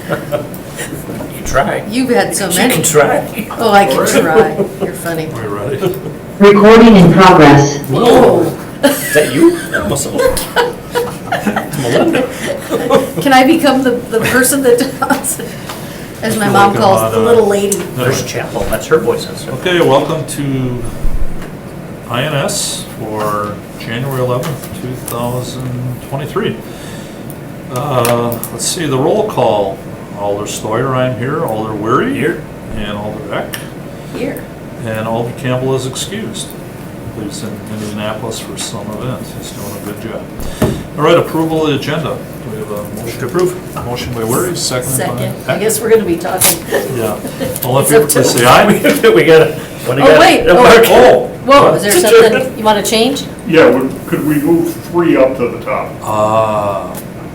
You can try. You've had so You many. can try. Oh, I can try. You're funny. Are you ready? Recording in progress. Whoa. Is that you? That must have- Melinda. Can I become the person that does, as my feel mom like I'm calls on, the little lady? There's Chapel, that's her voice. Okay, welcome to INS for January 11th, 2023. Let's see, the roll call. Alder Steuer, I'm here. Alder Weary. Here. And Alder Eck. Here. And Alder Campbell is excused. Lives in Indianapolis for some event. He's doing a good job. All right, approval of the agenda. Do we have a motion to approve? Motion by Weary, second by Second. I Eck. guess we're gonna be talking. Yeah. All in It's favor, up to- please say aye. We got it. What do you Oh, got? wait. Oh. Whoa, is there something you wanna change? Yeah, could we move 3 up to the top?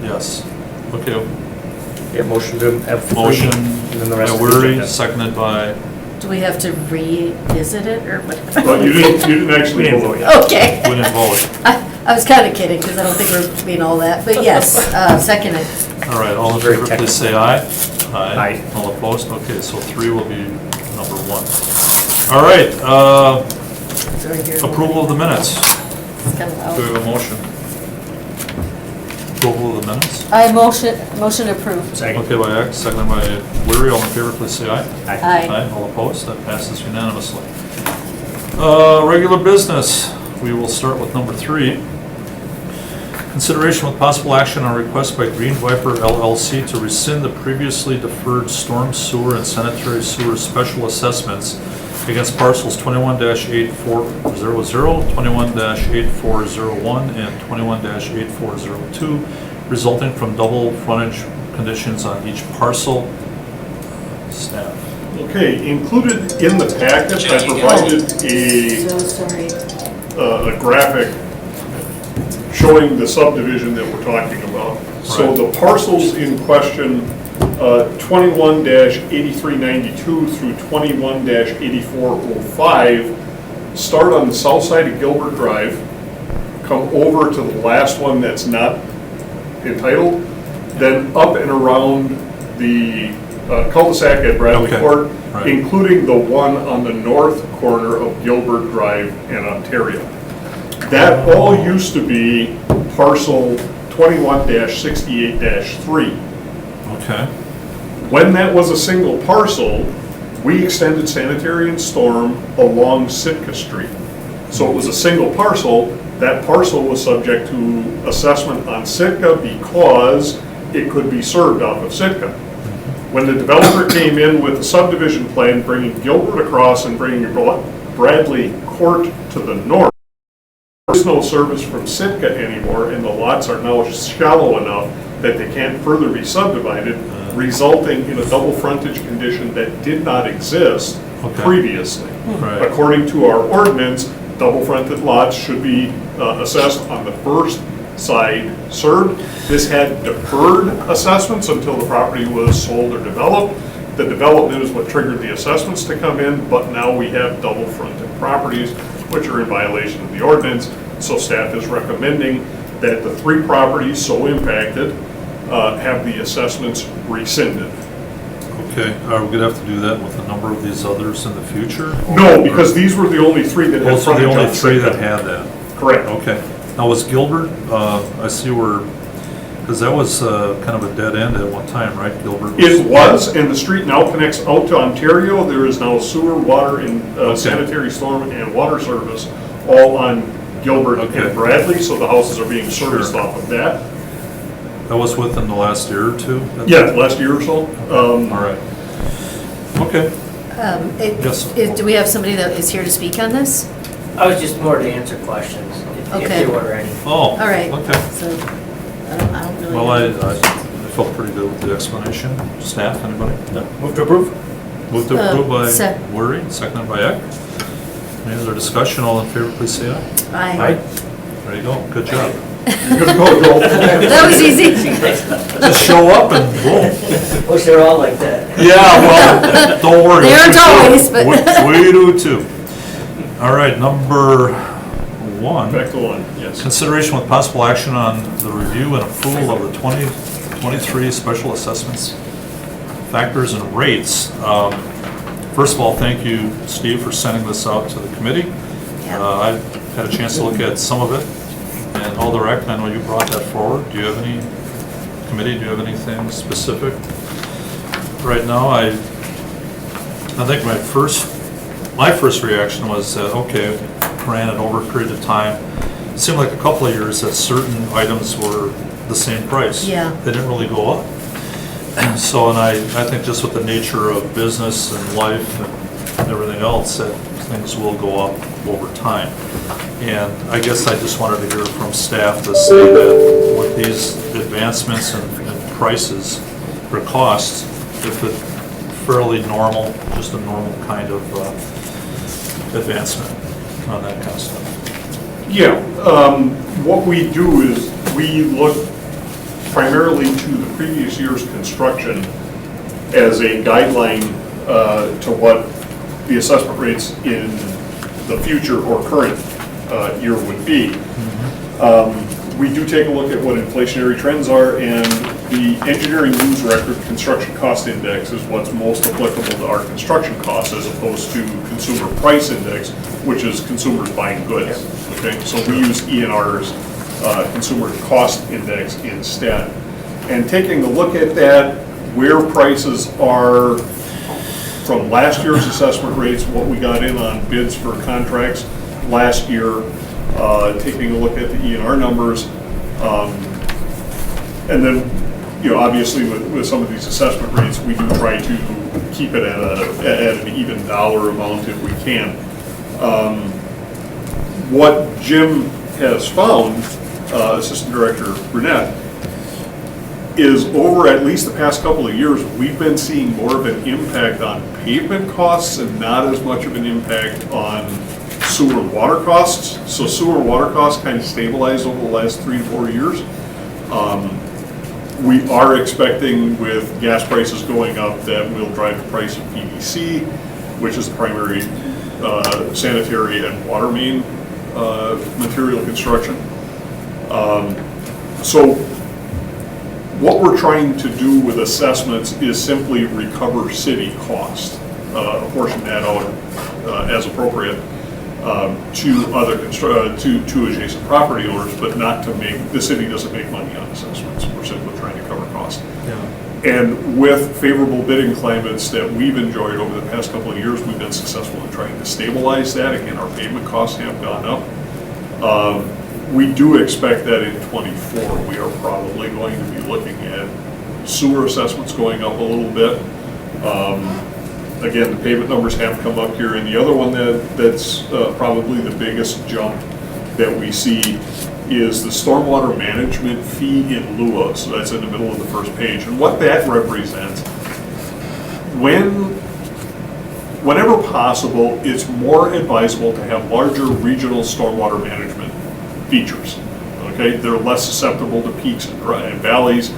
Yes. Okay, Yeah, motion to have three, motion and then the by rest of the Weary, agenda. seconded by, Do we have to revisit it or what? But you didn't We actually didn't vote. vote yet. Okay. we didn't vote. I was kinda kidding, because I don't think we're being all that, but yes, second it. All right, all in Very favor, please say aye. Aye. All opposed? Okay, so 3 will be number 1. All right, So right here. approval of the minutes. It's kinda Do we loud. have a motion? Approval of the minutes? I motion approved. Second. Okay, by X, seconded by Weary, all in favor, please say aye. Aye. All opposed? That passes unanimously. Regular business, we will start with number 3. Consideration with possible action on request by Green Viper LLC to rescind the previously deferred storm sewer and sanitary sewer special assessments against parcels 21-8400, 21-8401, and 21-8402, resulting from double frontage conditions on each parcel. Staff. Okay, included in the packet, I provided So sorry. a graphic showing the subdivision that we're talking about. So Right. the parcels in question, 21-8392 through 21-8405, start on the south side of Gilbert Drive, come over to the last one that's not entitled, then up and around the cul-de-sac at Bradley Okay, Court, right. including the one on the north corner of Gilbert Drive and Ontario. That all used to be parcel 21-68-3. Okay. When that was a single parcel, we extended sanitary and storm along Sitka Street. So it was a single parcel. That parcel was subject to assessment on Sitka because it could be served off of Sitka. When the developer came in with the subdivision plan, bringing Gilbert across and bringing Bradley Court to the north, there's no service from Sitka anymore, and the lots are now shallow enough that they can't further be subdivided, resulting in a double frontage condition that did not exist Okay. previously. Right. According to our ordinance, double fronted lots should be assessed on the first side served. This had deferred assessments until the property was sold or developed. The development is what triggered the assessments to come in, but now we have double fronted properties, which are in violation of the ordinance. So staff is recommending that the 3 properties so impacted have the assessments rescinded. Okay, are we gonna have to do that with a number of these others in the future? No, because these were the only 3 that had Those are the frontage only on 3 that Sitka. had that? Correct. Okay. Now, was Gilbert, I see where, because that was kind of a dead end at one time, right? Gilbert It was, and the street now connects out to Ontario. There is now sewer, water, and sanitary storm and water service all on Gilbert Okay. and Bradley, so the houses are being serviced Sure. off of that. That was within the last year or 2? Yeah, last year or so. All right. Okay. Yes. Do we have somebody that is here to speak on this? I was just more to answer questions, if Okay. there were any. Oh. All right. Okay. So, I don't really. Well, I know. felt pretty good with the explanation. Staff, anybody? Move to approve? Moved to approve by Sec- Weary, seconded by Eck. Any other discussion? All in favor, please say aye. Aye. There you go. Good job. That was easy. Just show up and boom. Wish they were all like that. Yeah, well, don't worry. They aren't always, but- We do too. All right, number 1. Back to 1, yes. Consideration with possible action on the review and approval of the 2023 special assessments factors and rates. First of all, thank you, Steve, for sending this out to the committee. Yeah. I've had a chance to look at some of it, and Alderich, I know you brought that forward. Do you have any, committee, do you have anything specific? Right now, I think my first reaction was that, okay, granted, over a period of time, it seemed like a couple of years that certain items were the same price. Yeah. They didn't really go up. So, and I think just with the nature of business and life and everything else, that things will go up over time. And I guess I just wanted to hear from staff to say that with these advancements in prices or costs, if it's fairly normal, just a normal kind of advancement on that kind of stuff. Yeah, what we do is we look primarily to the previous year's construction as a guideline to what the assessment rates in the future or current year would be. We do take a look at what inflationary trends are, and the Engineering News Record Construction Cost Index is what's most applicable to our construction costs as opposed to Consumer Price Index, which is consumers buying goods. Okay, so we use ENR's Consumer Cost Index instead. And taking a look at that, where prices are from last year's assessment rates, what we got in on bids for contracts last year, taking a look at the ENR numbers, and then, you know, obviously with some of these assessment rates, we do try to keep it at an even dollar amount if we can. What Jim has found, Assistant Director Brunette, is over at least the past couple of years, we've been seeing more of an impact on pavement costs and not as much of an impact on sewer and water costs. So sewer and water costs kind of stabilized over the last 3 to 4 years. We are expecting with gas prices going up that will drive the price of PVC, which is the primary sanitary and water main material construction. So what we're trying to do with assessments is simply recover city cost, apportion that out as appropriate to other to adjacent property owners, but not to make, the city doesn't make money on assessments. We're simply trying to cover costs. Yeah. And with favorable bidding climates that we've enjoyed over the past couple of years, we've been successful in trying to stabilize that. Again, our pavement costs have gone up. We do expect that in '24, we are probably going to be looking at sewer assessments going up a little bit. Again, the pavement numbers have come up here, and the other one that's probably the biggest jump that we see is the stormwater management fee in lieu of. So that's in the middle of the first page. And what that represents, whenever possible, it's more advisable to have larger regional stormwater management features. Okay, they're less susceptible to peaks and valleys.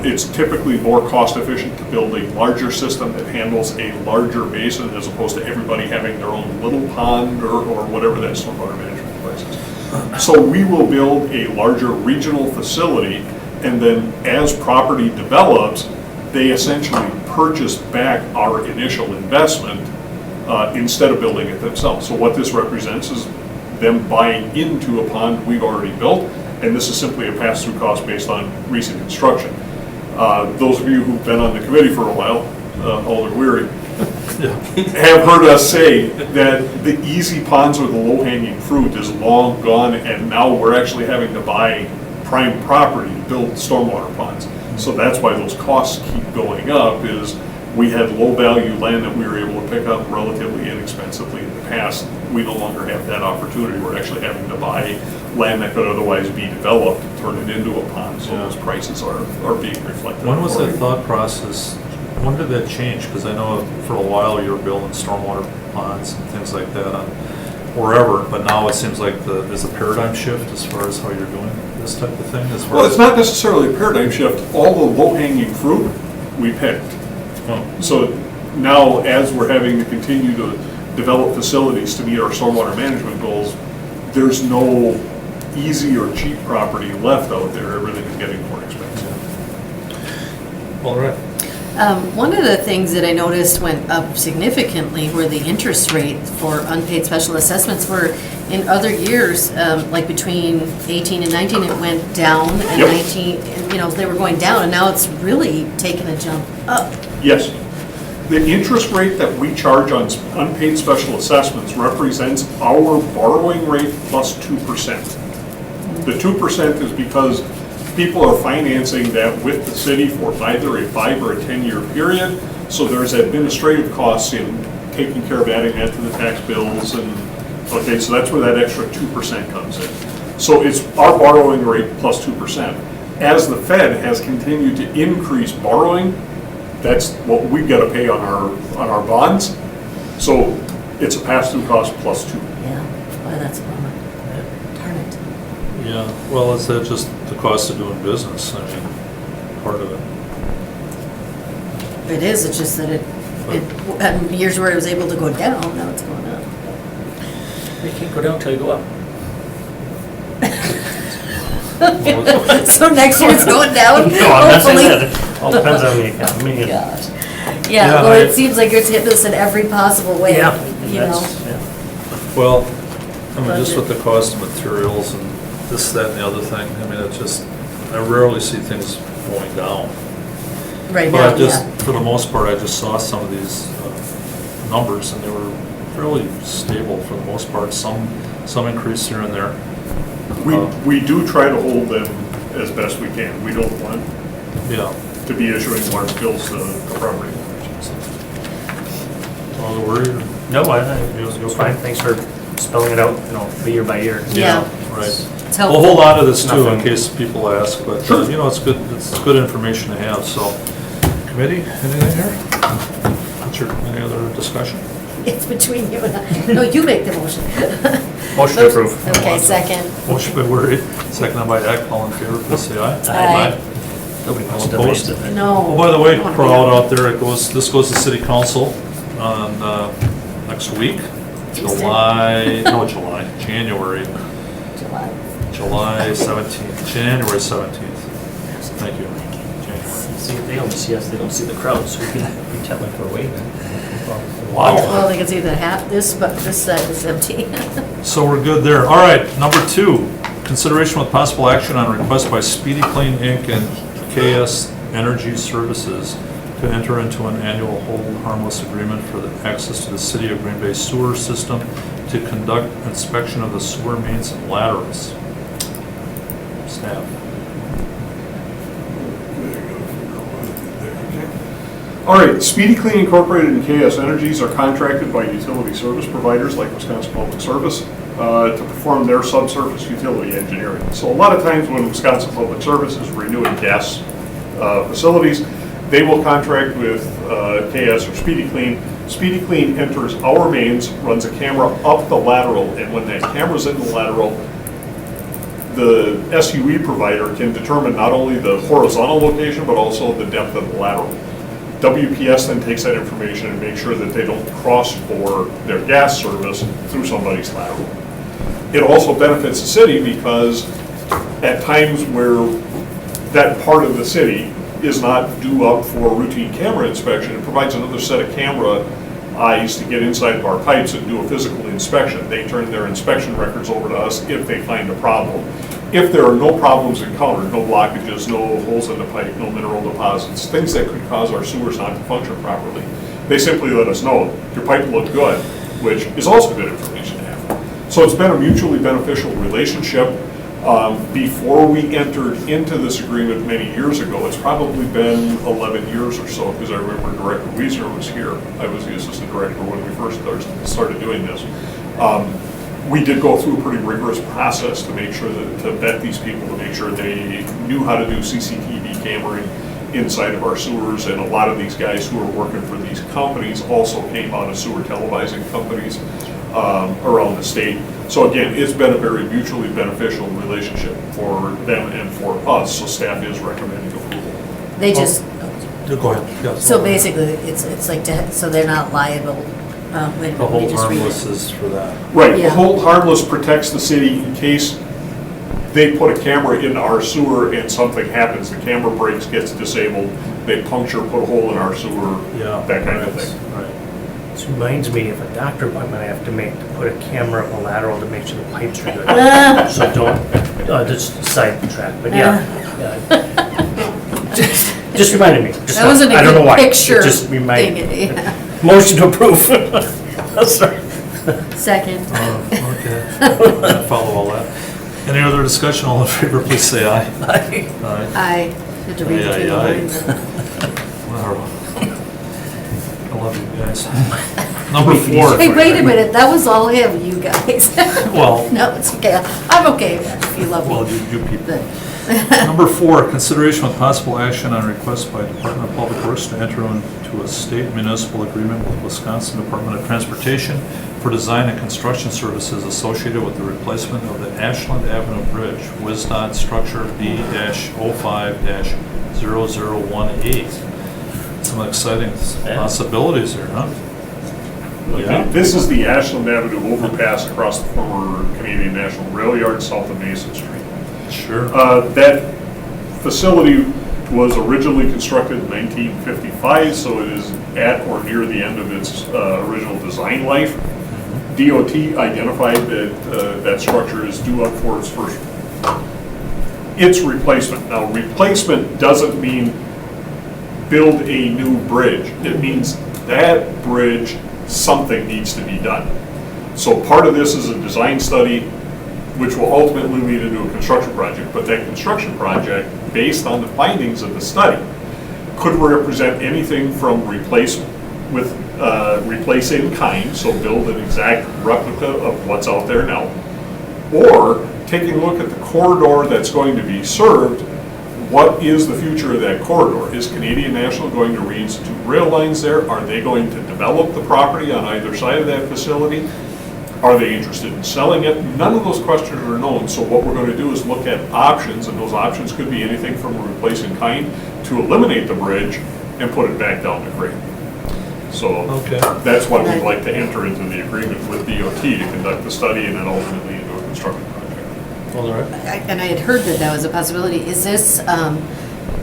It's typically more cost efficient to build a larger system that handles a larger basin as opposed to everybody having their own little pond or whatever that stormwater management device is. So we will build a larger regional facility, and then as property develops, they essentially purchase back our initial investment instead of building it themselves. So what this represents is them buying into a pond we've already built, and this is simply a pass-through cost based on recent construction. Those of you who've been on the committee for a while, Alder Weary, have heard us say that the easy ponds or the low-hanging fruit is long gone, and now we're actually having to buy prime property to build stormwater ponds. So that's why those costs keep going up, is we had low-value land that we were able to pick up relatively inexpensively in the past. We no longer have that opportunity. We're actually having to buy land that could otherwise be developed, turn it into a pond, so those prices are being reflected. When was that thought process, when did that change? Because I know for a while you were building stormwater ponds and things like that on wherever, but now it seems like there's a paradigm shift as far as how you're doing this type of thing? Well, it's not necessarily a paradigm shift. All the low-hanging fruit we picked. Oh. So now, as we're having to continue to develop facilities to meet our stormwater management goals, there's no easy or cheap property left out there. Everything is getting more expensive. All right. One of the things that I noticed went up significantly were the interest rate for unpaid special assessments were in other years, like between 18 and 19, it went down, and Yep. 19, you know, they were going down, and now it's really taken a jump up. Yes. The interest rate that we charge on unpaid special assessments represents our borrowing rate plus 2%. The 2% is because people are financing that with the city for either a 5 or a 10-year period, so there's administrative costs in taking care of adding that to the tax bills, and, okay, so that's where that extra 2% comes in. So it's our borrowing rate plus 2%. As the Fed has continued to increase borrowing, that's what we've got to pay on our bonds. So it's a pass-through cost plus 2. Yeah, boy, that's a bummer. Darn it. Yeah, well, is that just the cost of doing business? I mean, part of it. It is, it's just that and years where it was able to go down, now it's going up. You can't go down till you go up. So next year it's going down, No, I'm not saying hopefully. that. All depends on the economy. and- Gosh. Yeah, Yeah, well, it I- seems like it's hitting us in every possible way, Yeah, you know? that's, yeah. Well, I mean, just with the cost of materials and this, that, and the other thing, I mean, it's just, I rarely see things going down. Right But now, I just, yeah. for the most part, I just saw some of these numbers, and they were fairly stable for the most part, some increase here and there. We do try to hold them as best we can. We don't want Yeah. to be issuing large bills to the property owners. All the worry? No, it was fine. Thanks for spelling it out, year by year. Yeah. Right. It's We'll helpful. hold on to this too, in Nothing. case people ask, but, you know, it's good information to have, so. Committee, anything here? Any other discussion? It's between you and I. No, you make the motion. Motion to approve. Okay, second. Motion by Worry, seconded by Eck, all in favor, please say aye. Aye. Nobody wants All to opposed? waste it. No. Oh, by the way, I wanna crowd be- out there, this goes to city council on, next week, Tuesday. January July. 17th, January 17th. Thank you. January. See, they only see us, they don't see the crowd, so we can tell them we're waving. Well, they can see the hat, but this side is empty. So we're good there. All right, number 2, consideration with possible action on request by Speedy Clean Inc. and KS Energy Services to enter into an annual hold harmless agreement for the access to the City of Green Bay sewer system to conduct inspection of the sewer mains and laterals. Staff. All right, Speedy Clean Incorporated and KS Energies are contracted by utility service providers like Wisconsin Public Service to perform their subsurface utility engineering. So a lot of times when Wisconsin Public Service is renewing gas facilities, they will contract with KS or Speedy Clean. Speedy Clean enters our mains, runs a camera up the lateral, and when that camera's in the lateral, the SUE provider can determine not only the horizontal location, but also the depth of the lateral. WPS then takes that information and makes sure that they don't cross for their gas service through somebody's lateral. It also benefits the city because at times where that part of the city is not due up for routine camera inspection, it provides another set of camera eyes to get inside of our pipes and do a physical inspection. They turn their inspection records over to us if they find a problem. If there are no problems encountered, no blockages, no holes in the pipe, no mineral deposits, things that could cause our sewers not to function properly, they simply let us know, your pipe looked good, which is also good information to have. So it's been a mutually beneficial relationship. Before we entered into this agreement many years ago, it's probably been 11 years or so, because I remember Director Wiesner was here. I was the assistant director when we first started doing this. We did go through a pretty rigorous process to make sure to vet these people, to make sure they knew how to do CCTV cameraing inside of our sewers, and a lot of these guys who are working for these companies also came out of sewer televising companies around the state. So again, it's been a very mutually beneficial relationship for them and for us, so staff is recommending approval. They just, Go ahead. Yeah, so basically, it's like, so they're not liable when The we whole just read harmless it. is for that. Right, the Yeah. hold harmless protects the city in case they put a camera in our sewer and something happens, the camera breaks, gets disabled, they puncture, put a hole in our sewer, Yeah. that kind of right, thing. Right. This reminds me of a doctor appointment I have to make, to put a camera up a lateral to make sure the pipes are good. So don't, just sidetrack, but yeah. Just reminded me. Just That wasn't I a don't know good why. picture It just thing. reminded me. Yeah. Motion to approve. Sorry. Second. Okay. I follow all that. Any other discussion? All in favor, please say aye. Aye. I had to read Aye, between the aye, lines. Wow. I love you guys. Number 4. Hey, wait a minute, that was all him, you guys. Well, No, it's okay. I'm okay if you love well, me. you people. But- Number 4, consideration with possible action on request by Department of Public Works to enter into a state municipal agreement with Wisconsin Department of Transportation for design and construction services associated with the replacement of the Ashland Avenue Bridge, WisDOT Structure B-05-0018. Some exciting possibilities here, huh? Yeah. This is the Ashland Avenue overpass across the former Canadian National Rail Yard south of Mason Street. Sure. That facility was originally constructed in 1955, so it is at or near the end of its original design life. DOT identified that that structure is due up for its replacement. Now, replacement doesn't mean build a new bridge. It means that bridge, something needs to be done. So part of this is a design study, which will ultimately lead into a construction project. But that construction project, based on the findings of the study, could represent anything from replacement with replace in kind, so build an exact replica of what's out there now, or taking a look at the corridor that's going to be served. What is the future of that corridor? Is Canadian National going to reinstitute rail lines there? Are they going to develop the property on either side of that facility? Are they interested in selling it? None of those questions are known, so what we're going to do is look at options, and those options could be anything from a replace in kind to eliminate the bridge and put it back down to grade. So Okay. that's why we'd like to enter into the agreement with DOT to conduct the study and then ultimately into a construction project. All right. And I had heard that that was a possibility. Is this,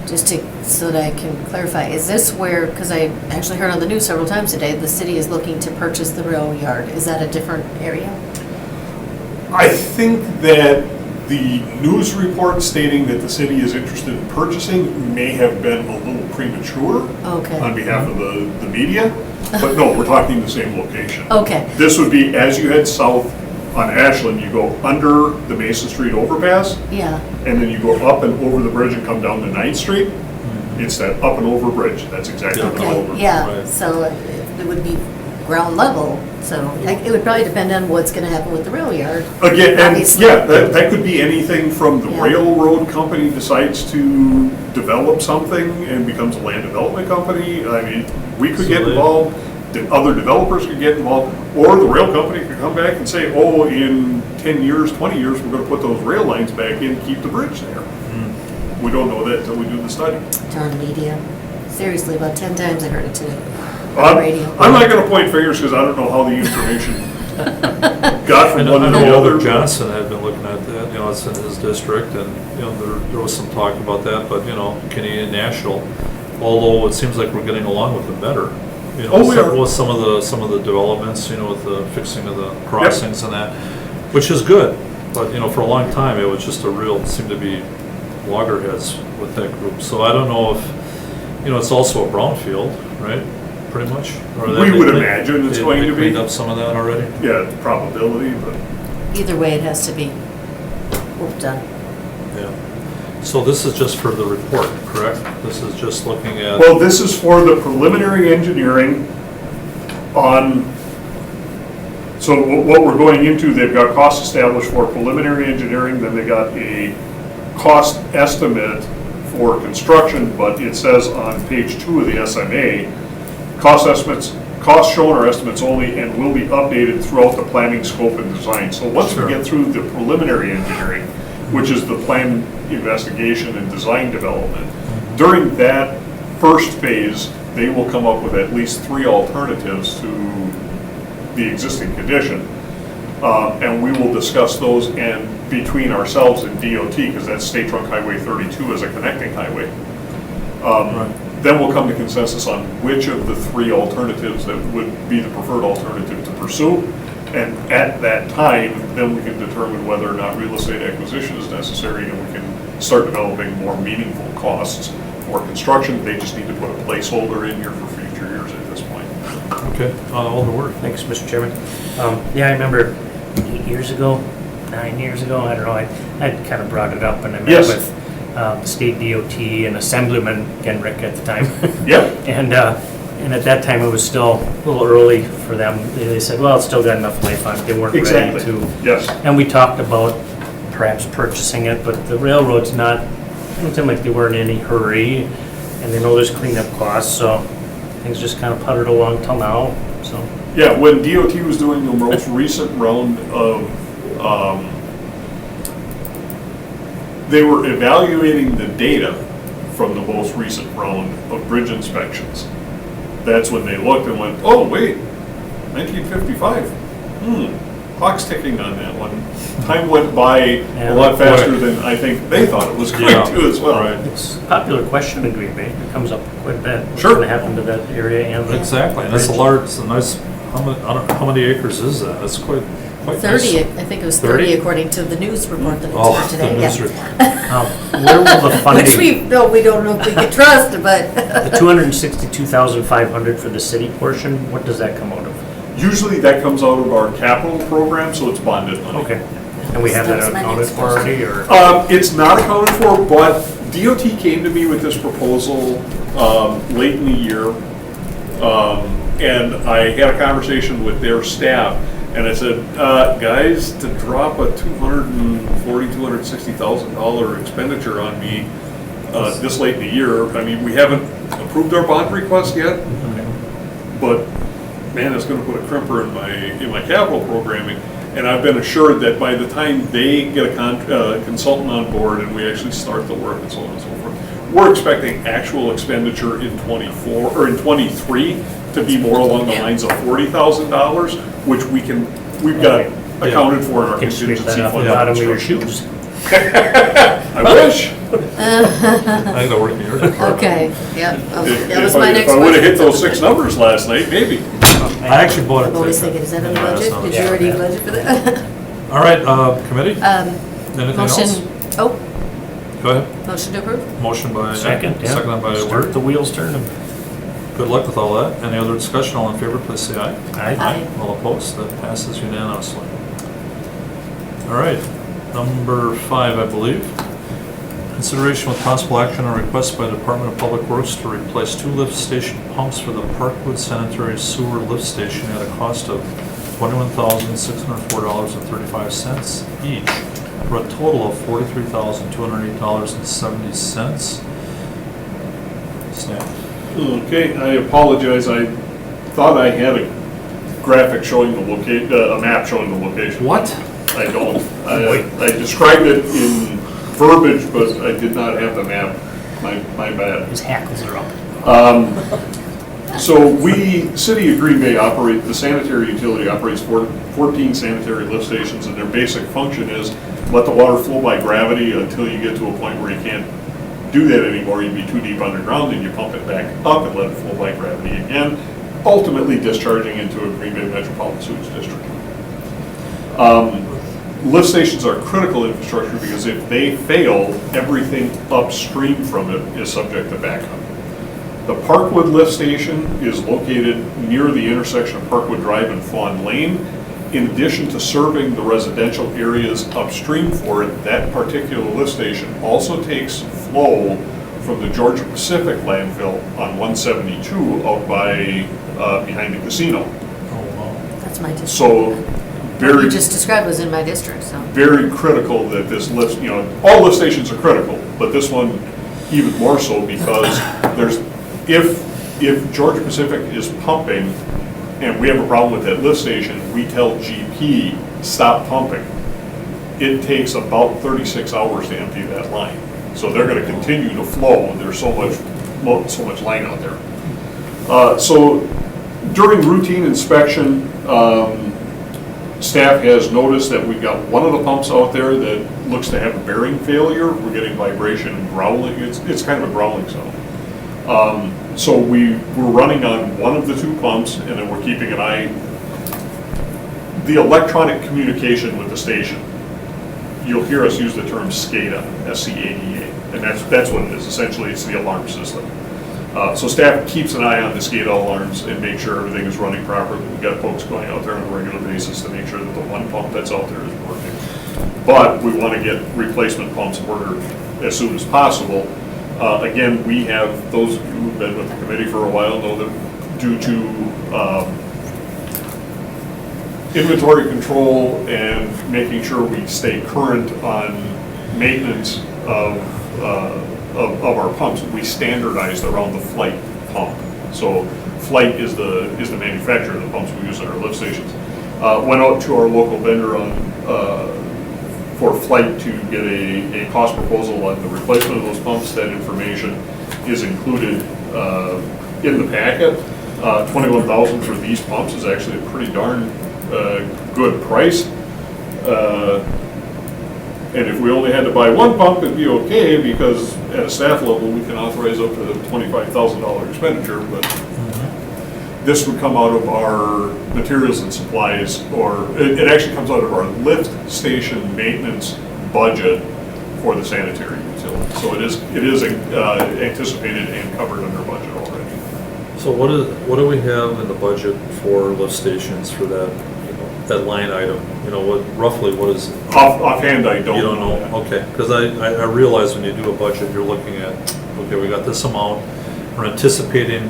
just to, so that I can clarify, is this where, because I actually heard on the news several times today, the city is looking to purchase the rail yard. Is that a different area? I think that the news report stating that the city is interested in purchasing may have been a little premature Okay. on behalf of the media, but no, we're talking the same location. Okay, This would be, as you head south on Ashland, you go under the Mason Street overpass, yeah, and then you go up and over the bridge and come down to 9th Street. It's that up and over bridge, that's exactly what it's okay, over. yeah. Right. So it would be ground level, so it would probably depend on what's gonna happen with the rail yard. Again, and Obviously. yeah, that could be anything from the Yeah. railroad company decides to develop something and becomes a land development company. I mean, we could So get they- involved, the other developers could get involved, or the rail company could come back and say, oh, in 10 years, 20 years, we're gonna put those rail lines back in, keep the bridge there. We don't know that until we do the study. Darn media. Seriously, about 10 times I heard it today. On the radio. I'm not gonna point fingers because I don't know how the information got I from know, one I to the know other. Alder Johnson had been looking at that, you know, it's in his district, and, you know, there was some talk about that, but, you know, Canadian National, although it seems like we're getting along with them better. You know, Oh, we are. with some of the developments, you know, with the fixing of the crossings and that, which is good, but, you know, for a long time, it was just a real, seemed to be loggerheads with that group, so I don't know if, you know, it's also a brownfield, right, pretty much? Or We would imagine it's going to They be. cleaned up some of that already? Yeah, probability, but. Either way, it has to be done. Yeah. So this is just for the report, correct? This is just looking at, Well, this is for the preliminary engineering on, so what we're going into, they've got costs established for preliminary engineering, then they got a cost estimate for construction, but it says on page 2 of the SMA, cost estimates, costs shown are estimates only and will be updated throughout the planning scope and design. So once Sure. we get through the preliminary engineering, which is the plan investigation and design development, during that first phase, they will come up with at least 3 alternatives to the existing condition. And we will discuss those and between ourselves and DOT, because that's State Trunk Highway 32 as a connecting highway. Then we'll come to consensus on which of the three alternatives that would be the preferred alternative to pursue. And at that time, then we can determine whether or not real estate acquisition is necessary, and we can start developing more meaningful costs for construction. They just need to put a placeholder in here for future years at this point. Okay, Alderman Weir. Thanks, Mr. Chairman. Yeah, I remember 8 years ago, 9 years ago, I don't know, I'd kind of brought it up, and I met Yes. with State DOT and Assemblyman Genrick at the time. Yep. And at that time, it was still a little early for them. They said, well, it's still got enough life on it. They weren't ready Exactly. to. Yes. And we talked about perhaps purchasing it, but the railroad's not, it didn't seem like they were in any hurry, and they know there's cleanup costs, so things just kind of puttered along till now, so. Yeah, when DOT was doing the most recent round of, they were evaluating the data from the most recent round of bridge inspections. That's when they looked and went, oh, wait, 1955. Clock's ticking on that one. Time went by a lot faster than I think they thought it was going to as well. Right. It's a popular question in Green Bay. It comes up quite a bit. What's Sure. going to happen to that area and the Exactly, and that's a bridge? large, it's a nice, I don't know, how many acres is that? That's quite nice. 30, I think it was 30? 30 according to the news report that Oh, was the today. news Yeah. report. Where will the Which funding, we don't know if we can trust, but the 262,500 for the city portion, what does that come out of? Usually that comes out of our capital program, so it's bonded money. Okay. And we have that That's my accounted next for already, or? It's not accounted for, but DOT came to me with this proposal late in the year. And I had a conversation with their staff, and I said, guys, to drop a $260,000 expenditure on me this late in the year, I mean, we haven't approved our bond request yet, but man, it's gonna put a crimper in my capital programming. And I've been assured that by the time they get a consultant on board and we actually start the work and so on and so forth, we're expecting actual expenditure in 24, or in 23 to be more along the lines of $40,000, which we've got accounted for in our Can sweep contingency that off fund. the bottom of your shoes. I wish. I gotta work in your department. okay, yeah. That was If my I next would've hit question. those 6 numbers last night, maybe. I actually bought it. I'm always today. thinking, is that in the Yeah, that's budget? not- Did you already budget for that? All right, committee? Anything else? Motion, oh, Go ahead. motion to approve? Motion by. Second, yeah. Seconded by Start Word. the wheels turning. Good luck with all that. Any other discussion? All in favor, please say aye. Aye. All opposed? That passes unanimously. All right, number 5, I believe. Consideration with possible action on request by the Department of Public Works to replace 2 lift station pumps for the Parkwood Sanitary Sewer Lift Station at a cost of $21,604.35 each, for a total of $43,208.70. Stan. Okay, I apologize, I thought I had a graphic showing the a map showing the location. What? I don't. I described it in verbiage, but I did not have the map. My bad. His hackles are up. So we, City of Green Bay the sanitary utility operates 14 sanitary lift stations, and their basic function is let the water flow by gravity until you get to a point where you can't do that anymore. You'd be too deep underground, and you pump it back up and let it flow by gravity again, ultimately discharging into a Green Bay Metropolitan Sewage District. Lift stations are critical infrastructure because if they fail, everything upstream from it is subject to backup. The Parkwood lift station is located near the intersection of Parkwood Drive and Fawn Lane. In addition to serving the residential areas upstream for it, that particular lift station also takes flow from the Georgia Pacific landfill on 172 out by, behind the casino. That's my district. So What very, you just described was in my district, so. very critical that this lift, all lift stations are critical, but this one even more so because if Georgia Pacific is pumping and we have a problem with that lift station, we tell GP, stop pumping. It takes about 36 hours to empty that line. So they're gonna continue to flow, there's so much line out there. So during routine inspection, Staff has noticed that we've got one of the pumps out there that looks to have a bearing failure. We're getting vibration and growling. It's kind of a growling sound. So we're running on one of the two pumps, and then we're keeping an eye. The electronic communication with the station, you'll hear us use the term SCADA, S-C-A-D-A, and that's what it is. Essentially, it's the alarm system. So staff keeps an eye on the SCADA alarms and make sure everything is running properly. We've got folks going out there on a regular basis to make sure that the one pump that's out there is working. But we want to get replacement pumps ordered as soon as possible. Again, we have, those who've been with the committee for a while know that due to inventory control and making sure we stay current on maintenance of our pumps, we standardized around the Flight pump. So Flight is the manufacturer of the pumps we use at our lift stations. Went out to our local vendor for Flight to get a cost proposal on the replacement of those pumps. That information is included in the packet. $21,000 for these pumps is actually a pretty darn good price. And if we only had to buy one pump, it'd be okay, because at a staff level, we can authorize up to $25,000 expenditure, but this would come out of our materials and supplies, or it actually comes out of our lift station maintenance budget for the sanitary utility. So it is anticipated and covered under budget already. So what do we have in the budget for lift stations for that, that line item? Roughly what is it? Offhand, I don't. You don't know? that. Okay, because I realize when you do a budget, you're looking at, okay, we got this amount, we're anticipating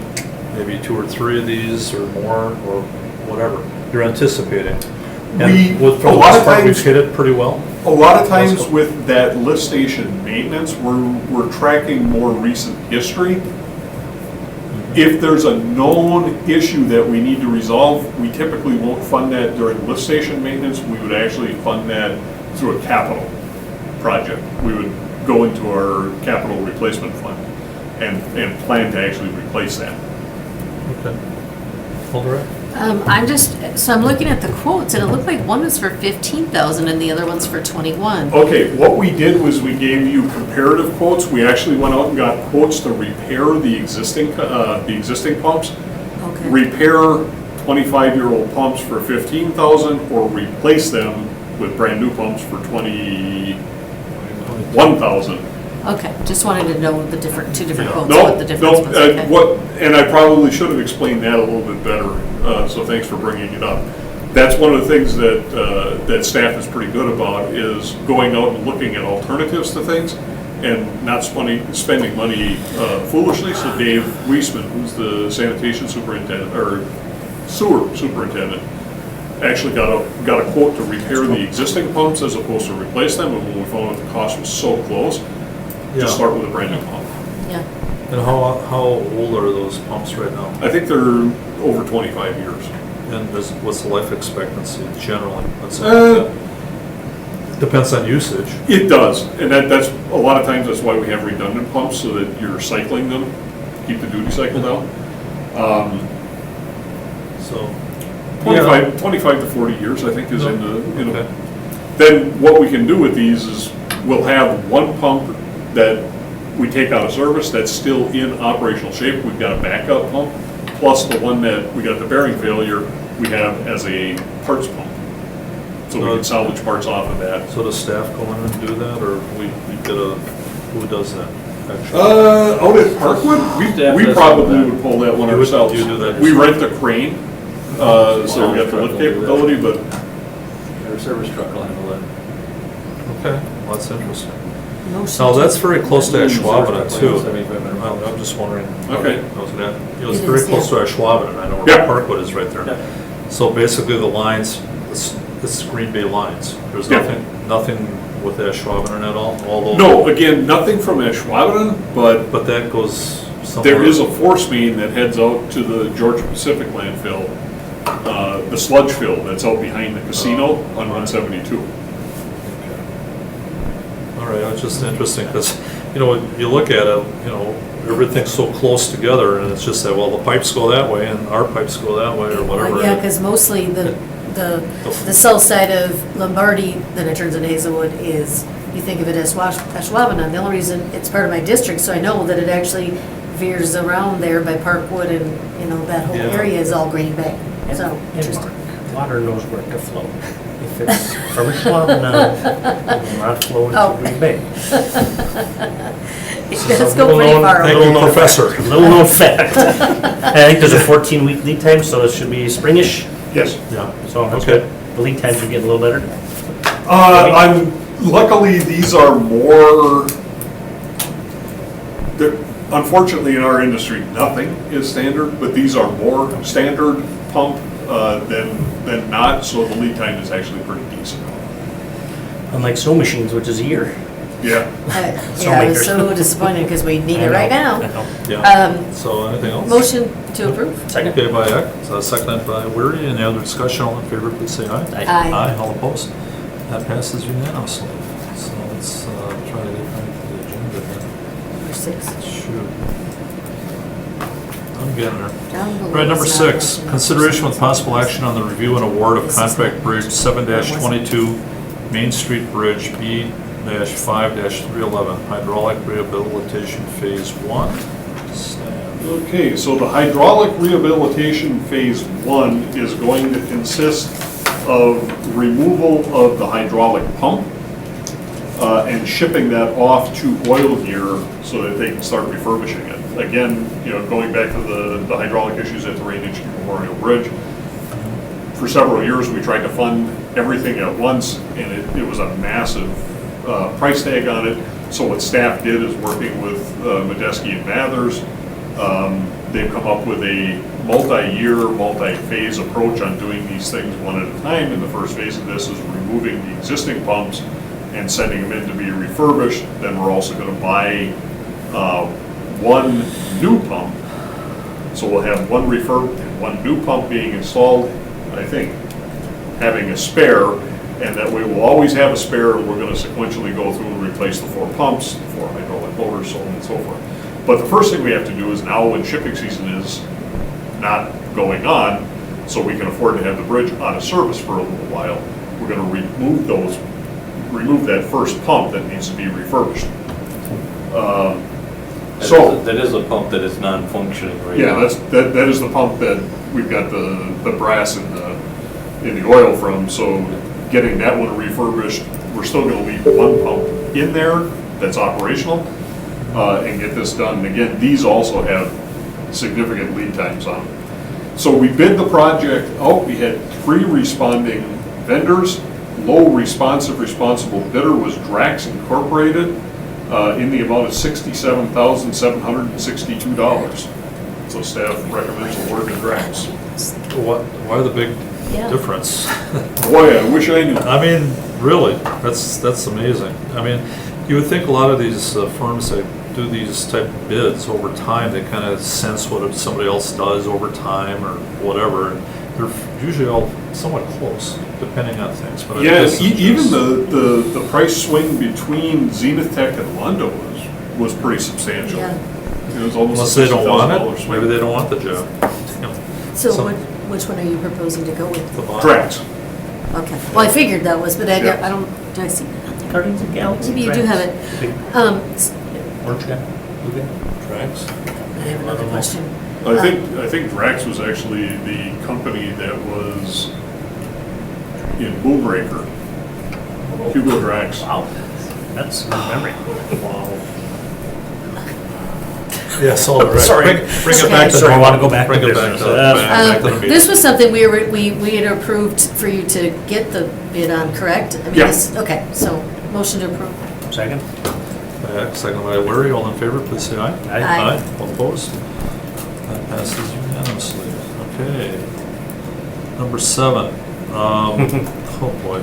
maybe 2 or 3 of these or more, or whatever, you're anticipating. And for the most part, we've hit it pretty well. A lot of times with that lift station maintenance, we're tracking more recent history. If there's a known issue that we need to resolve, we typically won't fund that during lift station maintenance. We would actually fund that through a capital project. We would go into our capital replacement fund and plan to actually replace that. Okay. Alderette? I'm looking at the quotes, and it looked like one was for 15,000 and the other one's for 21. Okay, what we did was we gave you comparative quotes. We actually went out and got quotes to repair the existing pumps. Okay. Repair 25-year-old pumps for 15,000, or replace them with brand new pumps for 21,000. Okay, just wanted to know the two different quotes, No, what the difference was. Okay. and I probably should have explained that a little bit better, so thanks for bringing it up. That's one of the things that staff is pretty good about, is going out and looking at alternatives to things and not spending money foolishly. So Dave Weisman, who's the sanitation superintendent, or sewer superintendent, actually got a quote to repair the existing pumps as opposed to replace them, and when we found out the cost was so close, just start with a brand new pump. Yeah. And how old are those pumps right now? I think they're over 25 years. And what's the life expectancy generally? Uh, Depends on usage. It does, and that's a lot of times that's why we have redundant pumps, so that you're cycling them, keep the duty cycle down. So 25 to 40 years, I think, is in the. Okay. Then what we can do with these is we'll have one pump that we take out of service that's still in operational shape. We've got a backup pump, plus the one that we got the bearing failure, we have as a parts pump. So we can salvage parts off of that. So does staff go in and do that, or we get who does that actually? Out at Parkwood, we probably would pull that one You would- ourselves. you do that We yourself? rent the crane, so we got the lift capability, but Our service truck will handle that. Okay, well, that's interesting. No Now, such- that's very close to Ashwaubenon too. 75 Well, I'm just wondering. Okay. It's It very is, close to yeah. Ashwaubenon, I know Yeah. where Parkwood is right there. Yeah. So basically the lines, it's Green Bay lines. There's Yeah. nothing with Ashwaubenon at all, although. no, again, nothing from Ashwaubenon, but But that goes somewhere. there is a force main that heads out to the Georgia Pacific landfill, the sludge fill that's out behind the casino on 172. All right, it's just interesting because, when you look at it, everything's so close together and it's just that, well, the pipes go that way and our pipes go that way or whatever. Yeah, because mostly the south side of Lombardy, then it turns into Hazelwood, is, you think of it as Ashwaubenon. The only reason, it's part of my district, so I know that it actually veers around there by Parkwood and, you know, that whole Yeah. area is all Green Bay. So, And interesting. Mark, water knows where to flow. If it's from Schwabana, it will not flow Oh. into Green Bay. Let's go pretty far. Thank away. you, Professor. Little known fact. I think there's a 14-week lead time, so it should be springish. Yes. Yeah. So that's Okay. good. The lead times are getting a little better. Luckily, these are more, unfortunately, in our industry, nothing is standard, but these are more standard pump than not, so the lead time is actually pretty decent. Unlike sewing machines, which is a year. Yeah. Yeah, I was so disappointed because we need I it right know, now. I know. Yeah. So anything else? Motion to approve? Second. Okay, by Eck, seconded by Weary. Any other discussion? All in favor, please say aye. Aye. Aye, all opposed. That passes unanimously. So let's try to get back to the agenda then. Number 6. Shoot. I'm getting there. Down below All right, number is not 6, mentioned. consideration with possible action on the review and award of This is contract not bridge mentioned. 7-22, Main Street Bridge B-5-311, hydraulic rehabilitation phase 1. Stan. Okay, so the hydraulic rehabilitation phase 1 is going to consist of removal of the hydraulic pump and shipping that off to Oil Gear so that they can start refurbishing it. Again, you know, going back to the hydraulic issues at the Ray Nitschke Memorial Bridge, for several years, we tried to fund everything at once, and it was a massive price tag on it. So what staff did is working with Medeski and Mathers, they've come up with a multi-year, multi-phase approach on doing these things one at a time. And the first phase of this is removing the existing pumps and sending them in to be refurbished. Then we're also going to buy one new pump. So we'll have one refurb and one new pump being installed, I think, having a spare, and that way we'll always have a spare, and we're gonna sequentially go through and replace the 4 pumps, the 4 hydraulic motors, so on and so forth. But the first thing we have to do is now, when shipping season is not going on, so we can afford to have the bridge out of service for a little while, we're gonna remove that first pump that needs to be refurbished. So. That is a pump that is non-functioning right now. Yeah, that is the pump that we've got the brass in the oil from, so getting that one refurbished, we're still gonna leave one pump in there that's operational, and get this done. And again, these also have significant lead times on them. So we bid the project out, we had 3 responding vendors. Low responsible bidder was Drax Incorporated, in the amount of $67,762. So staff recommends award to Drax. Why the big Yeah. difference? Boy, I wish I knew. I mean, really, that's amazing. I mean, you would think a lot of these firms that do these type of bids over time, they kind of sense what somebody else does over time or whatever. And they're usually all somewhat close, depending on things. But I Yeah, guess it's even just- the price swing between Zenith Tech and Lundo was pretty substantial. Yeah. It was almost Unless a they don't want $60,000 it, swing. maybe they don't want the job. You know, So Some- which one are you proposing to go with? the bottom. Drax. Okay. Well, I figured that was, but I Yeah. don't, do I see that? Guardians of the Galaxy. Maybe you do have it. Big S- orange guy, blue guy, Drax. I have another question. I think Drax was actually the company that was in Boomraker. Hugo Drax. Wow, that's a good memory. Wow. Yeah, so, Sorry. bring it back to. Sorry, I wanna go back to Bring it back business. to, back to the meeting. This was something we had approved for you to get the bid on, correct? I mean, Yeah. Okay, so motion to approve. Second? Second by Weary, all in favor, please say aye. Aye. All opposed? That passes unanimously. Okay. Number 7, oh boy.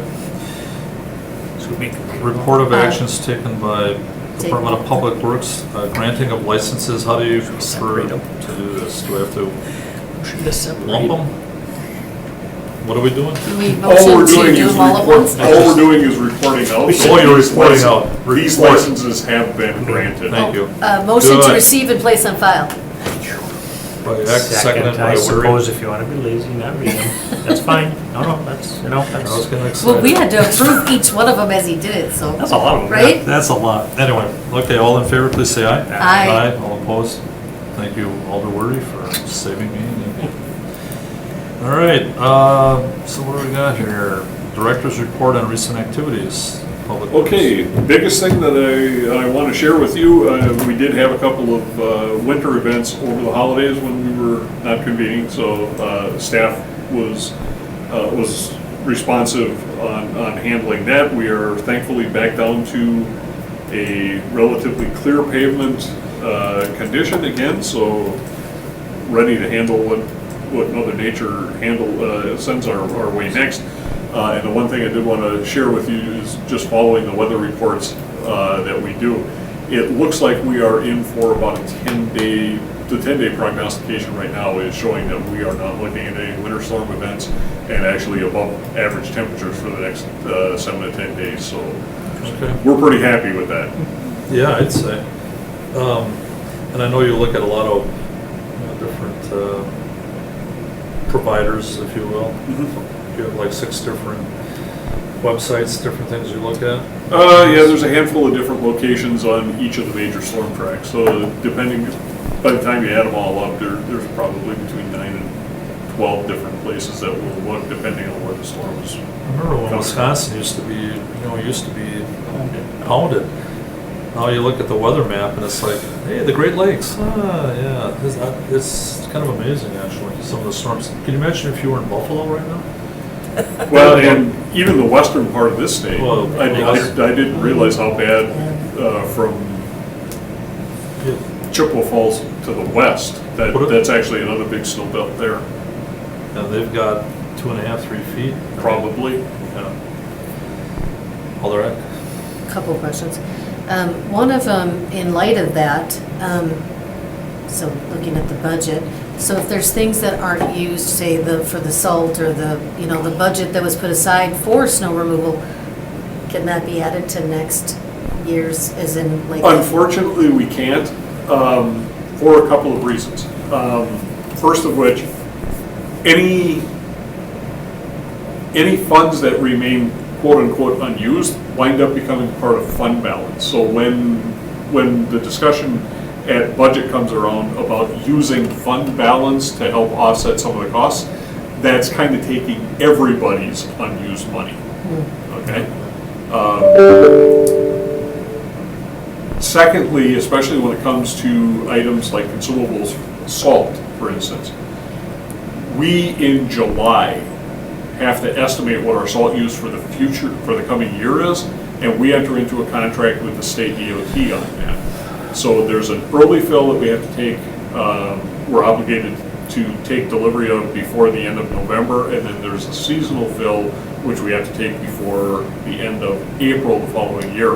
Should we- Report of actions taken by Department of Take- Public Works, granting of licenses. How do you prefer Separate to them. do this? Do I have to Should we separate? lump them? What are we doing? Do we All we're motion to doing do is them all at once? all we're doing is reporting out. Oh, you're reporting out. These Report. licenses have been granted. Thank you. Motion to Good. receive and place on file. By X, seconded by I Weary. suppose if you want to be lazy, not read them, that's fine. No, that's, I was that's, getting excited. Well, we had to approve each one of them as he did it, so. that's a lot of them. Right? That's a lot. Anyway, okay, all in favor, please say aye. Aye. All opposed? Thank you, Alder Weary, for saving me. All right, so what do we got here? Director's report on recent activities. Public Works. Okay, biggest thing that I want to share with you, we did have a couple of winter events over the holidays when we were not convening, so staff was responsive on handling that. We are thankfully back down to a relatively clear pavement condition again, so ready to handle what Mother Nature sends our way next. And the one thing I did want to share with you is just following the weather reports that we do. It looks like we are in for about a 10-day, the 10-day prognostication right now is showing that we are not looking at any winter storm events and actually above average temperatures for the next 7 to 10 days. So Okay. we're pretty happy with that. Yeah, I'd say. And I know you look at a lot of different providers, if you will. You have like 6 different websites, different things you look at. Yeah, there's a handful of different locations on each of the major storm tracks. So depending, by the time you add them all up, there's probably between 9 and 12 different places that will look depending on where the storm is. I remember when Wisconsin used to be pounded. Now you look at the weather map and it's like, hey, the Great Lakes. Yeah, it's kind of amazing actually. Some of the storms. Can you imagine if you were in Buffalo right now? Well, and even the western part of this state, Well, I didn't realize how bad from Chippewa Falls to the west. That's actually another big snow belt there, And they've got 2.5, 3 feet. probably. Yeah. All right. Couple of questions. One of them, in light of that, so looking at the budget, so if there's things that aren't used, say for the salt or the budget that was put aside for snow removal, can that be added to next year's, as in like? Unfortunately, we can't, for a couple of reasons. First of which, any funds that remain quote-unquote unused wind up becoming part of fund balance. So when the discussion at budget comes around about using fund balance to help offset some of the costs, that's kind of taking everybody's unused money, okay? Secondly, especially when it comes to items like consumables, salt, for instance, we in July have to estimate what our salt use for the future, for the coming year is, and we enter into a contract with the state DOT on that. So there's an early fill that we have to take, we're obligated to take delivery of before the end of November, and then there's a seasonal fill, which we have to take before the end of April the following year.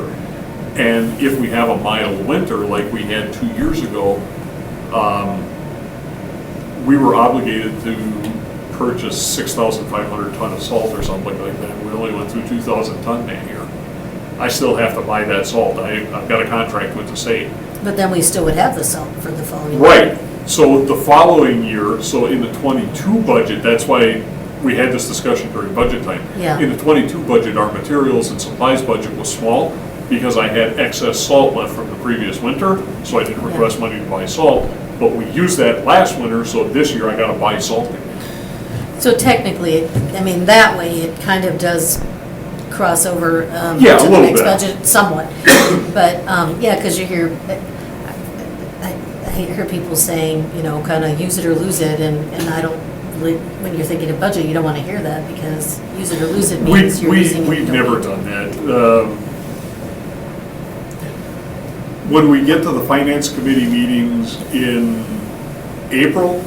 And if we have a mild winter like we had 2 years ago, we were obligated to purchase 6,500 ton of salt or something like that. We only went through 2,000 ton that year. I still have to buy that salt. I've got a contract with the state. But then we still would have the salt for the following. Right. So the following year, so in the '22 budget, that's why we had this discussion during budget time. Yeah. In the '22 budget, our materials and supplies budget was small because I had excess salt left from the previous winter, so I didn't request money to buy salt. But we used that last winter, so this year I gotta buy salt again. So technically, I mean, that way it kind of does cross over Yeah, a to the little next bit. budget somewhat. But, yeah, because you hear, I hear people saying, kind of use it or lose it, and I don't, really- when you're thinking of budget, you don't want to hear that, because use it or lose it means you're using it. We've you don't never need to. done that. When we get to the finance committee meetings in April,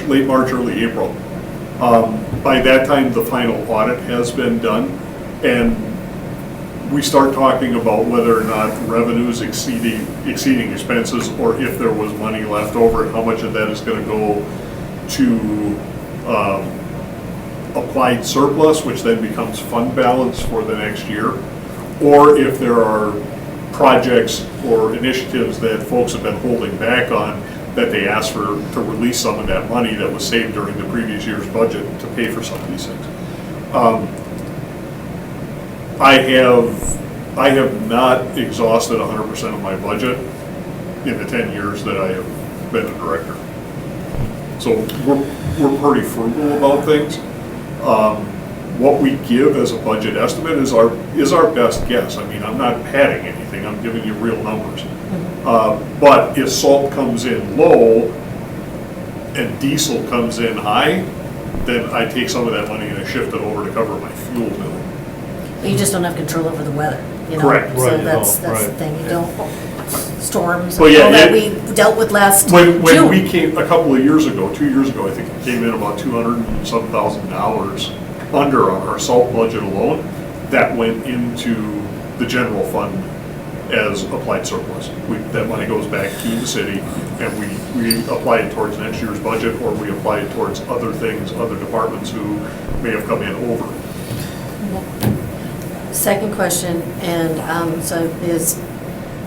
late March, early April, by that time, the final audit has been done, and we start talking about whether or not revenues exceeding expenses, or if there was money left over, and how much of that is gonna go to applied surplus, which then becomes fund balance for the next year, or if there are projects or initiatives that folks have been holding back on that they asked for, to release some of that money that was saved during the previous year's budget to pay for some of these things. I have not exhausted 100% of my budget in the 10 years that I have been a director. So we're pretty frugal about things. What we give as a budget estimate is our best guess. I mean, I'm not padding anything, I'm giving you real numbers. But if salt comes in low and diesel comes in high, then I take some of that money and I shift it over to cover my fuel bill. You just don't have control over the weather, you know? Correct. So Right, you that's don't, the right. thing, you don't, storms, all Well, yeah, that we dealt with last When June. we came, a couple of years ago, 2 years ago, I think it came in about $200 and some thousand under on our salt budget alone, that went into the general fund as applied surplus. That money goes back to the city, and we apply it towards next year's budget, or we apply it towards other things, other departments who may have come in over. Second question, and so is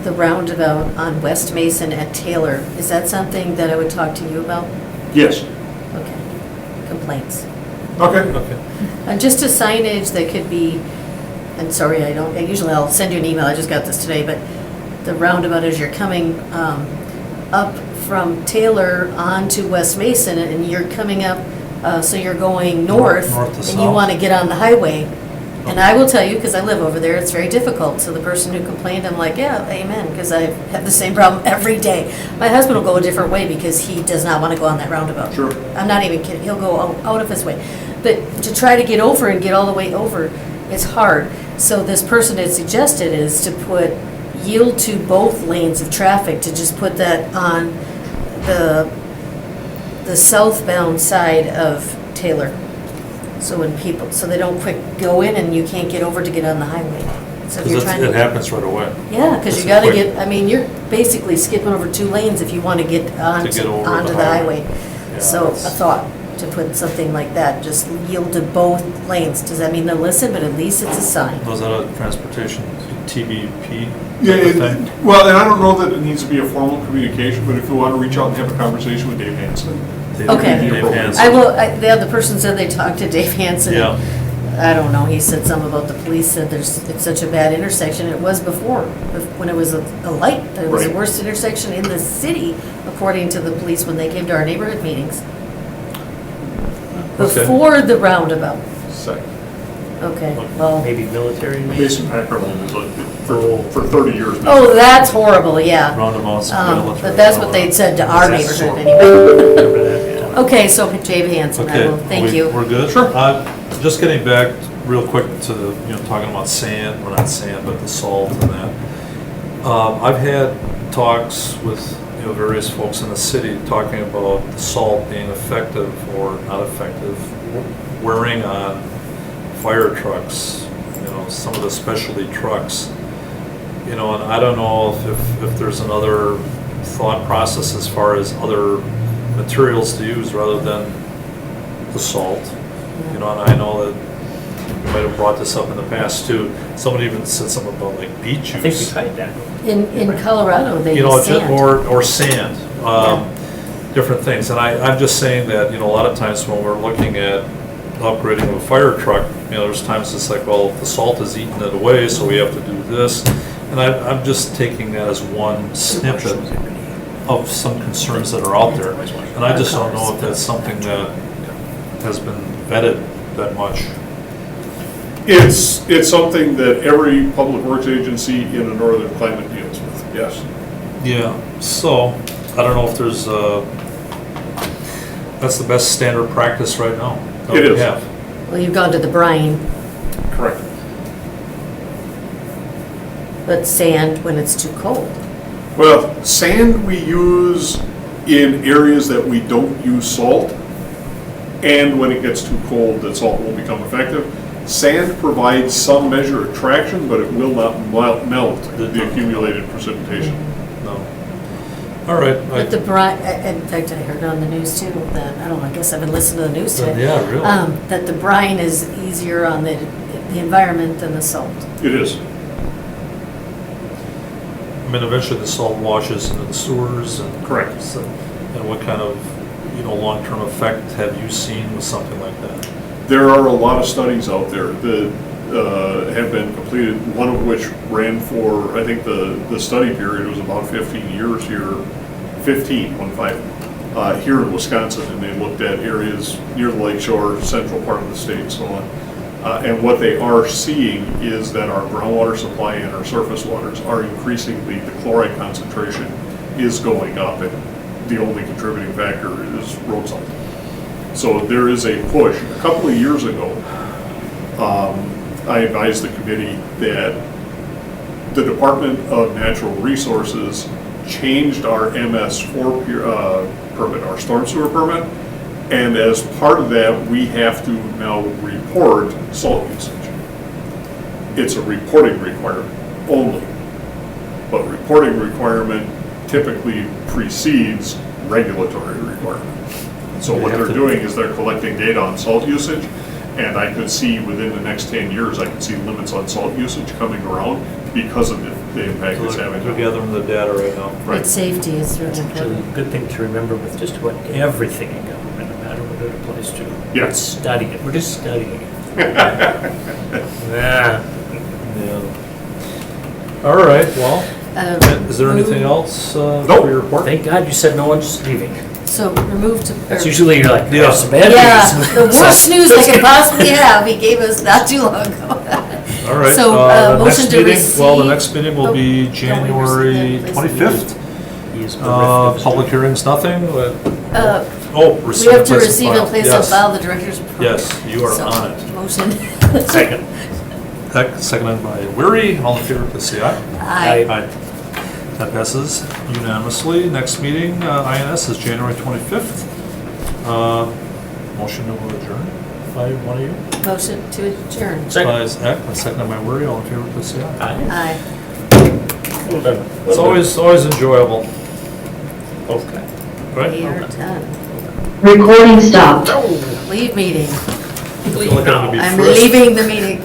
the roundabout on West Mason at Taylor, is that something that I would talk to you about? Yes. Okay. Complaints. Okay. Okay. And just a signage that could be, and sorry, usually I'll send you an email, I just got this today, but the roundabout as you're coming up from Taylor onto West Mason, and you're coming up, so you're going north, North to and you south. want to get on the highway. And I will tell you, because I live over there, it's very difficult. So the person who complained, I'm like, yeah, amen, because I have the same problem every day. My husband will go a different way because he does not want to go on that roundabout. Sure. I'm not even kidding. He'll go out of his way. But to try to get over and get all the way over, it's hard. So this person had suggested is to put yield to both lanes of traffic, to just put that on the southbound side of Taylor. So when people, so they don't quick go in and you can't get over to get on the highway. So if you're Because trying it to. happens right away. Yeah, because It's you gotta quick. get, I mean, you're basically skipping over 2 lanes if you want to get onto over the the highway. highway. Yeah, So a that's- thought to put something like that, just yield to both lanes. Does that mean they'll listen, but at least it's a sign? Was that a transportation TBP? Yeah, type of thing? well, and I don't know that it needs to be a formal communication, but if you want to reach out and have a conversation with Dave Hanson. Okay. Dave Hanson. I will, the other person said they talked to Dave Hanson. Yeah. I don't know, he said something about the police, said it's such a bad intersection. It was before, when it was a light. It was the Right. worst intersection in the city, according to the police when they came to our neighborhood meetings. Okay. Before the roundabout. Second. Okay, well, Maybe military, maybe? Mason Ackerman is like, for 30 years now. oh, that's horrible, yeah. Roundabouts. But that's what they'd said to our That's neighborhood sort anyway. Remember that, yeah. Okay, so Dave Hanson, I Okay. will, thank you. We're good? Sure. Just getting back real quick to, talking about sand, or not sand, but the salt and that. I've had talks with, various folks in the city talking about the salt being effective or not effective, wearing on fire trucks, some of the specialty trucks. And I don't know if there's another thought process as far as other materials to use rather than the salt. And I know that you might have brought this up in the past too. Somebody even said something about like beet juice. I think we tried that. In Colorado, they use sand. Or sand, different things. And I'm just saying that, a lot of times when we're looking at upgrading a fire truck, there's times it's like, well, the salt is eating it away, so we have to do this. And I'm just taking that as one snippet of some concerns that are out there. And I just don't know if that's something that has been vetted that much. It's something that every public works agency in a northern climate deals with, yes. Yeah, so, I don't know if there's, that's the best standard practice right now. that It we is. have. Well, you've gone to the brine, Correct. but sand when it's too cold. Well, sand we use in areas that we don't use salt, and when it gets too cold, that salt won't become effective. Sand provides some measure of traction, but it will not melt the accumulated precipitation. No. All right. But the brine, in fact, I heard on the news too, that, I don't know, I guess I've been listening to the news today. Yeah, really. That the brine is easier on the environment than the salt. It is. I mean, eventually the salt washes into the sewers and. Correct. So, And what kind of, long-term effect have you seen with something like that? There are a lot of studies out there that have been completed, one of which ran for, I think the study period was about 15 years here, 15, here in Wisconsin, and they looked at areas near the lake shore, central part of the state, and so on. And what they are seeing is that our groundwater supply and our surface waters are increasingly, the chloride concentration is going up, and the only contributing factor is road salt. So there is a push. A couple of years ago, I advised the committee that the Department of Natural Resources changed our MS4 permit, our storm sewer permit, and as part of that, we have to now report salt usage. It's a reporting requirement only, but reporting requirement typically precedes regulatory requirement. So what they're doing is they're collecting data on salt usage, and I could see within the next 10 years, I could see limits on salt usage coming around because of the impact it's having. They're gathering the data right now. Right. But safety is really It's a important. good thing to remember with just about everything in government, no matter what it applies to. Yeah. Let's study it, we're just studying it. Yeah. Yeah. All right, well, is there anything else for your report? Thank God you said no one's leaving. So remove to. That's usually you're like, Yeah. there's some bad Yeah, news. the worst news I could possibly have, he gave us not too long ago. All right, So, the motion next to meeting, receive. well, the next meeting will be Don't we January receive that, please? 25th. He is horrific. Public hearings, nothing? We Receive have and to place receive on and place on Yes. file the director's report. Yes, you are So, on it. Motion. Second. Seconded by Weary, all in favor, please say aye. Aye. That passes unanimously. Next meeting, INS, is January 25th. Motion to adjourn by one of you. Motion to adjourn. Second. By Zach, and seconded by Weary, all in favor, please say aye. Aye. Aye. Well done. It's always enjoyable, Okay. We right? are done. Recording stopped. Leave meeting. I feel like I'm gonna be I'm frisked. leaving the meeting.